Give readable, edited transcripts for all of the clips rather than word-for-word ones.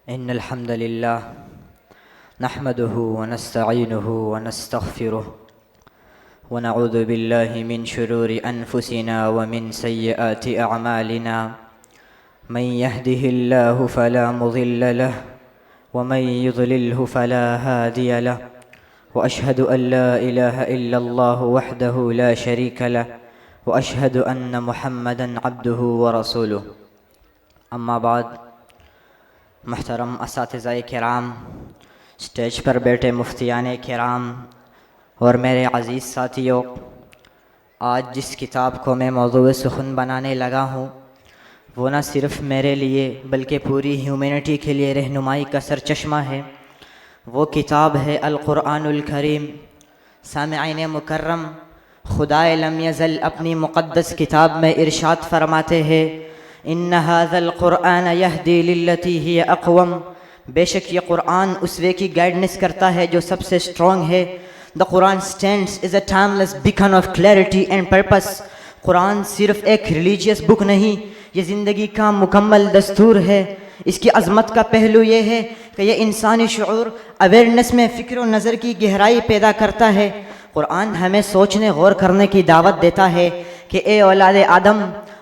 इन्नल हम्दुलिल्लाह नहमदुहु व नस्तईनुहु व नस्तगफिरुह व नऊज़ु बिल्लाहि मिन शुरूरि अनफुसिना व मिन सय्यिआति अअमालिना मन यहदिहिल्लाहु फला मुज़िल्ल लह व मन युज़लिल्हु फला हादिय लह व अशहदु अन ला इलाहा इल्लल्लाहु वहदहु ला शरीक लह व अशहदु अन्न मुहम्मदन अब्दुहु व रसूलुहु। अम्मा बाद, मुहतरम असातिज़ाए किराम, स्टेज पर बैठे मुफ्तियाने किराम और मेरे अज़ीज़ साथियों, आज जिस किताब को मैं मौज़ूए सुख़न बनाने लगा हूँ वो न सिर्फ़ मेरे लिए बल्कि पूरी ह्यूमैनिटी के लिए रहनुमाई का सरचश्मा है। वो किताब है अल क़ुरआनुल करीम। सामिईन मुकर्रम, खुदाए लम यज़ल अपनी मुक़द्दस किताब में इरशाद फरमाते हैं, इन्ना हाज़ल क़ुरआन यहदी लिल्लती हिय अक़वम। बेशक ये क़ुरआन उसवे की गाइडेंस करता है जो सबसे स्ट्रॉन्ग है। The Quran stands is a timeless beacon of clarity and purpose. Quran सिर्फ़ एक रिलीजियस बुक नहीं, ये ज़िंदगी का मुकम्मल दस्तूर है। इसकी अज़मत का पहलू ये है कि यह इंसानी शऊर अवेयरनेस में फ़िक्र व नज़र की गहराई पैदा करता है। कुरान हमें सोचने गौर करने की दावत देता है कि ए औलादे आदम,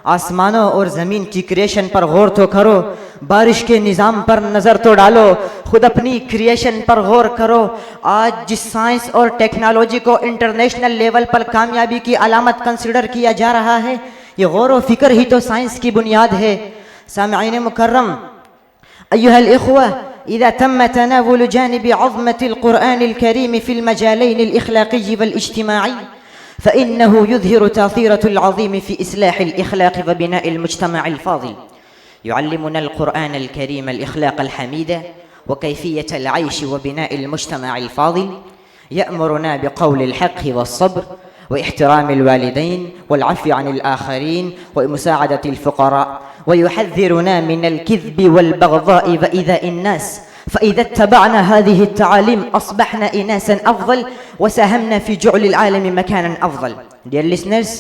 आसमानों और ज़मीन की क्रिएशन पर गौर तो करो, बारिश के निज़ाम पर नज़र तो डालो, खुद अपनी क्रिएशन पर गौर करो। आज जिस साइंस और टेक्नोलॉजी को इंटरनेशनल लेवल पर कामयाबी की अलामत कंसिडर किया जा रहा है, ये गौर व फ़िक्र ही तो साइंस की बुनियाद है। सामिईन मुकर्रम, अय्युहल इख़्वा, इज़ा तम्म तनावुल जानिब अज़मतिल क़ुरआनिल करीम फ़िल मजालैनिल इख़्लाक़ी वल इज्तिमाई फ़इन्नहु युज़हिरु तासीरतुल अज़ीम फ़ी इस्लाहिल इख़्लाक़ व बिनाइल मुज्तमअल फ़ाज़िल। युअल्लिमुनल क़ुरआनल करीमल इख़्लाक़ल हमीद व कैफ़ियतल ऐश व बिनाइल मुज्तमअल फ़ाज़िल। यअमुरुना बिक़ौलिल हक़्क़ि वस्सब्र व इहतिरामिल वालिदैन वल अफ़्वी अनिल आख़रीन व मुसाअदतिल फ़ुक़रा व युहज़्ज़िरुना मिनल किज़्बि वल बग़ज़ाइ व इज़ाइन नास। फ़इज़ा इत्तबअना हाज़िहि अत्तालीम अस्बहना इनासन अफ़ज़ल व सहमना फ़ी जुअलिल Alomi मकानन Afzal. Dear listeners,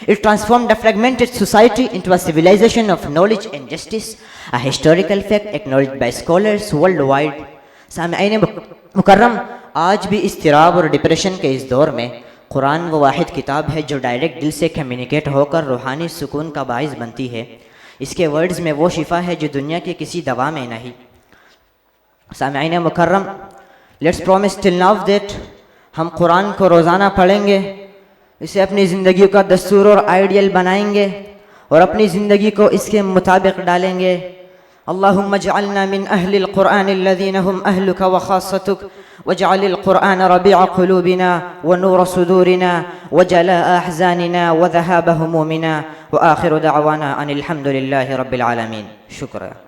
it transformed a fragmented society into a civilization of knowledge and justice, a historical fact acknowledged by scholars worldwide. सामिईन मुकर्रम, आज भी इज़्तिराब और डिप्रेशन के इस दौर में कुरान वो वाहिद किताब है जो डायरेक्ट दिल से कम्युनिकेट होकर रूहानी सुकून का बाइस बनती है। इसके वर्ड्स में वो शिफा है जो दुनिया की किसी दवा में नहीं। सामिईन मुकर्रम, let's promise till now that हम कुरान को रोज़ाना पढ़ेंगे, इसे अपनी ज़िंदगी का दस्तूर और आइडियल बनाएंगे और अपनी ज़िंदगी को इसके मुताबिक डालेंगे। अल्लाहुम्मा जअलना मिन अहलिल क़ुरआन अल्लज़ीना हुम अहलुका व ख़ास्सतुक वजअलिल क़ुरआन रबीअ क़ुलूबिना व नूर सुदूरिना व जलाअ अहज़ानिना व ज़हाब हुमूमिना व आखिरु दअवाना अनिल हम्दुलिल्लाहि रब्बिल आलमीन। शुक्रिया।